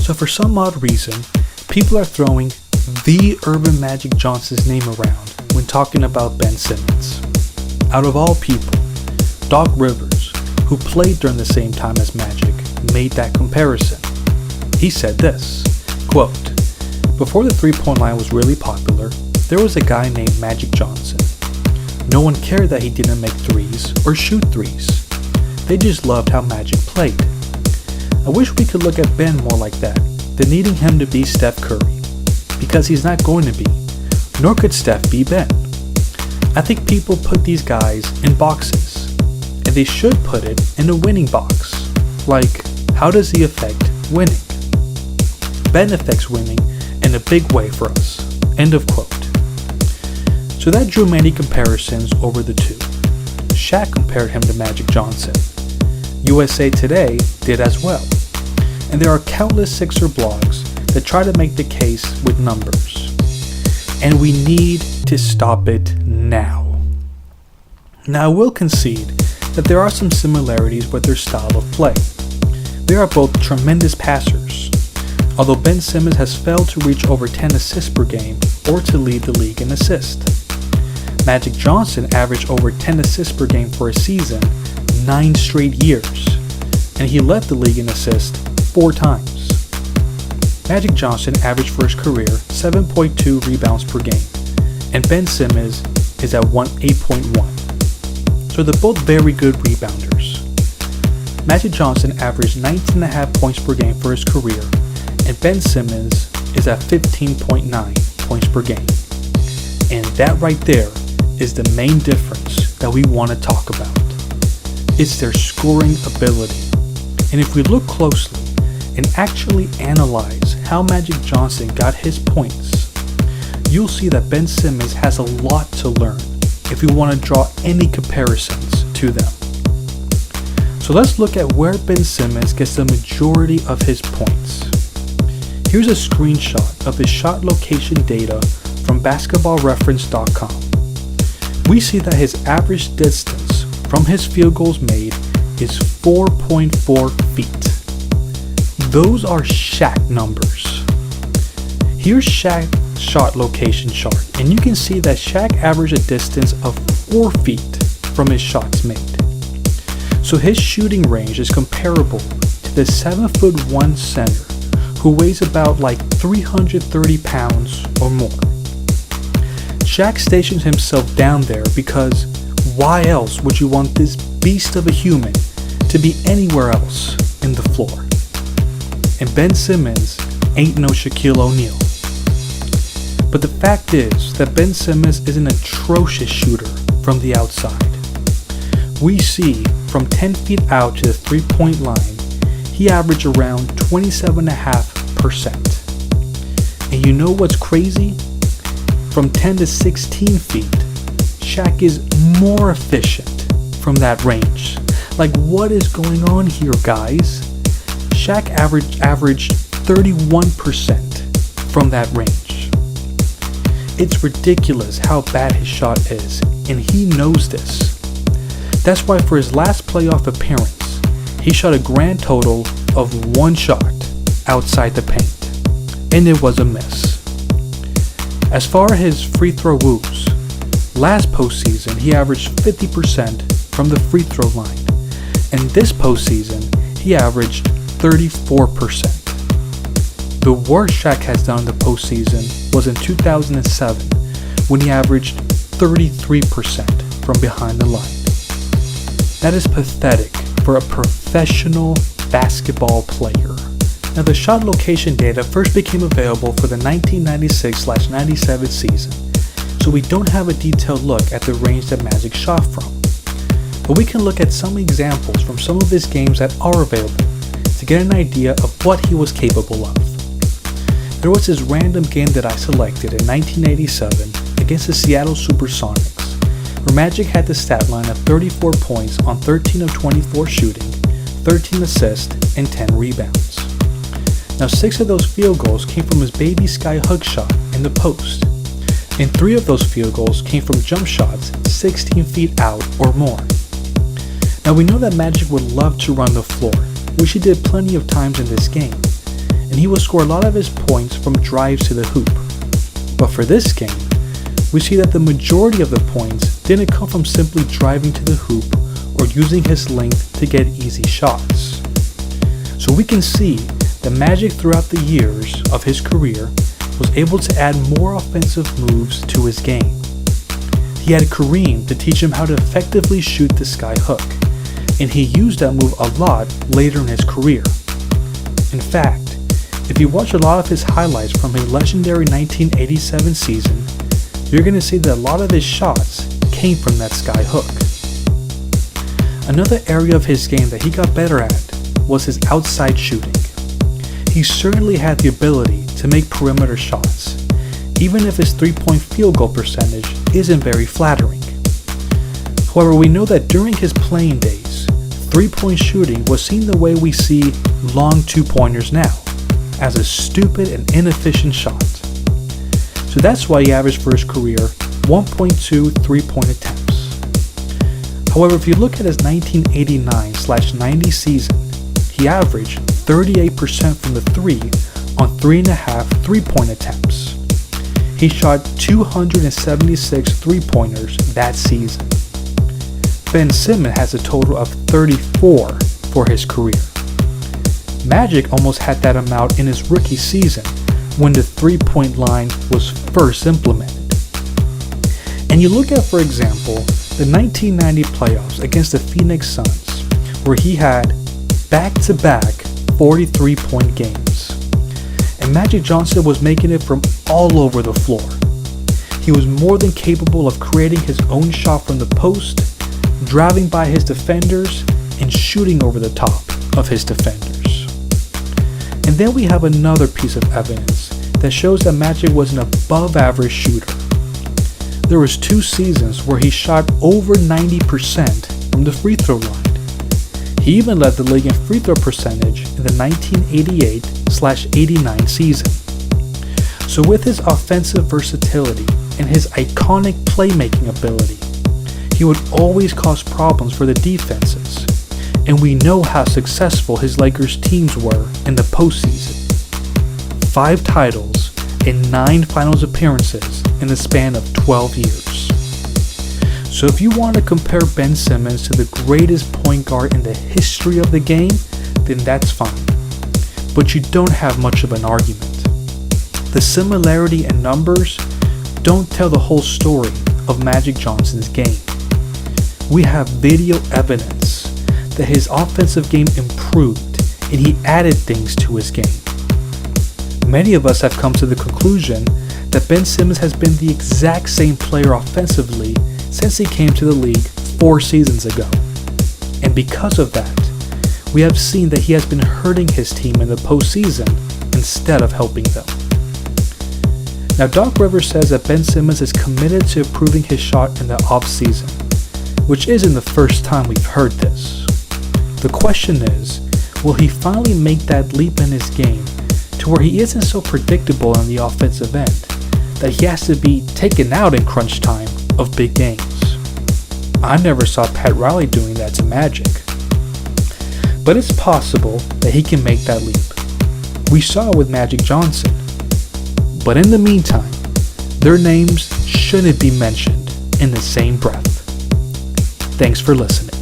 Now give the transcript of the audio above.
So for some odd reason, people are throwing the Urban Magic Johnson's name around when talking about Ben Simmons. Out of all people, Doc Rivers, who played during the same time as Magic, made that comparison. He said this, quote, "Before the three-point line was really popular, there was a guy named Magic Johnson. No one cared that he didn't make threes or shoot threes. They just loved how Magic played. I wish we could look at Ben more like that than needing him to be Steph Curry, because he's not going to be, nor could Steph be Ben. I think people put these guys in boxes, and they should put it in a winning box. Like, how does he affect winning? Ben affects winning in a big way for us." End of quote. So that drew many comparisons over the two. Shaq compared him to Magic Johnson. USA Today did as well. And there are countless Sixer blogs that try to make the case with numbers. And we need to stop it now. Now I will concede that there are some similarities with their style of play. They are both tremendous passers, although Ben Simmons has failed to reach over 10 assists per game or to lead the league in assists. Magic Johnson averaged over 10 assists per game for a season 9 straight years, and he led the league in assists 4 times. Magic Johnson averaged for his career 7.2 rebounds per game, and Ben Simmons is at 8.1. So they're both very good rebounders. Magic Johnson averaged 19.5 points per game for his career, and Ben Simmons is at 15.9 points per game. And that right there is the main difference that we want to talk about. It's their scoring ability. And if we look closely and actually analyze how Magic Johnson got his points, you'll see that Ben Simmons has a lot to learn if we want to draw any comparisons to them. So let's look at where Ben Simmons gets the majority of his points. Here's a screenshot of his shot location data from basketballreference.com. We see that his average distance from his field goals made is 4.4 feet. Those are Shaq numbers. Here's Shaq's shot location chart, and you can see that Shaq averaged a distance of 4 feet from his shots made. So his shooting range is comparable to the 7'1" center who weighs about 330 pounds or more. Shaq stations himself down there because why else would you want this beast of a human to be anywhere else in the floor? And Ben Simmons ain't no Shaquille O'Neal. But the fact is that Ben Simmons is an atrocious shooter from the outside. We see from 10 feet out to the three-point line, he averaged around 27.5%. And you know what's crazy? From 10 to 16 feet, Shaq is more efficient from that range. What is going on here, guys? Shaq averaged 31% from that range. It's ridiculous how bad his shot is, and he knows this. That's why for his last playoff appearance, he shot a grand total of 1 shot outside the paint, and it was a miss. As far as his free throw woos, last postseason he averaged 50% from the free throw line, and this postseason he averaged 34%. The worst Shaq has done in the postseason was in 2007 when he averaged 33% from behind the line. That is pathetic for a professional basketball player. Now the shot location data first became available for the 1996-97 season, so we don't have a detailed look at the range that Magic shot from. But we can look at some examples from some of his games that are available to get an idea of what he was capable of. There was this random game that I selected in 1987 against the Seattle Supersonics, where Magic had the stat line of 34 points on 13 of 24 shooting, 13 assists, and 10 rebounds. Now 6 of those field goals came from his baby sky hook shot in the post, and 3 of those field goals came from jump shots 16 feet out or more. Now we know that Magic would love to run the floor, which he did plenty of times in this game, and he will score a lot of his points from drives to the hoop. But for this game, we see that the majority of the points didn't come from simply driving to the hoop or using his length to get easy shots. So we can see that Magic throughout the years of his career was able to add more offensive moves to his game. He had Kareem to teach him how to effectively shoot the sky hook, and he used that move a lot later in his career. In fact, if you watch a lot of his highlights from his legendary 1987 season, you're going to see that a lot of his shots came from that sky hook. Another area of his game that he got better at was his outside shooting. He certainly had the ability to make perimeter shots, even if his three-point field goal percentage isn't very flattering. However, we know that during his playing days, three-point shooting was seen the way we see long two-pointers now, as a stupid and inefficient shot. So that's why he averaged for his career 1.2 three-point attempts. However, if you look at his 1989/90 season, he averaged 38% from the three on 3.5 three-point attempts. He shot 276 three-pointers that season. Ben Simmons has a total of 34 for his career. Magic almost had that amount in his rookie season when the three-point line was first implemented. And you look at, for example, the 1990 playoffs against the Phoenix Suns, where he had back-to-back 43-point games. And Magic Johnson was making it from all over the floor. He was more than capable of creating his own shot from the post, driving by his defenders, and shooting over the top of his defenders. And then we have another piece of evidence that shows that Magic was an above-average shooter. There was 2 seasons where he shot over 90% from the free throw line. He even led the league in free throw percentage in the 1988/89 season. So with his offensive versatility and his iconic playmaking ability, he would always cause problems for the defenses, and we know how successful his Lakers teams were in the postseason. 5 titles and 9 finals appearances in the span of 12 years. So if you want to compare Ben Simmons to the greatest point guard in the history of the game, then that's fine. But you don't have much of an argument. The similarity in numbers don't tell the whole story of Magic Johnson's game. We have video evidence that his offensive game improved and he added things to his game. Many of us have come to the conclusion that Ben Simmons has been the exact same player offensively since he came to the league 4 seasons ago. And because of that, we have seen that he has been hurting his team in the postseason instead of helping them. Now, Doc Rivers says that Ben Simmons is committed to improving his shot in the offseason, which isn't the first time we've heard this. The question is, will he finally make that leap in his game to where he isn't so predictable on the offensive end that he has to be taken out in crunch time of big games? I never saw Pat Riley doing that to Magic. But it's possible that he can make that leap. We saw it with Magic Johnson. But in the meantime, their names shouldn't be mentioned in the same breath. Thanks for listening.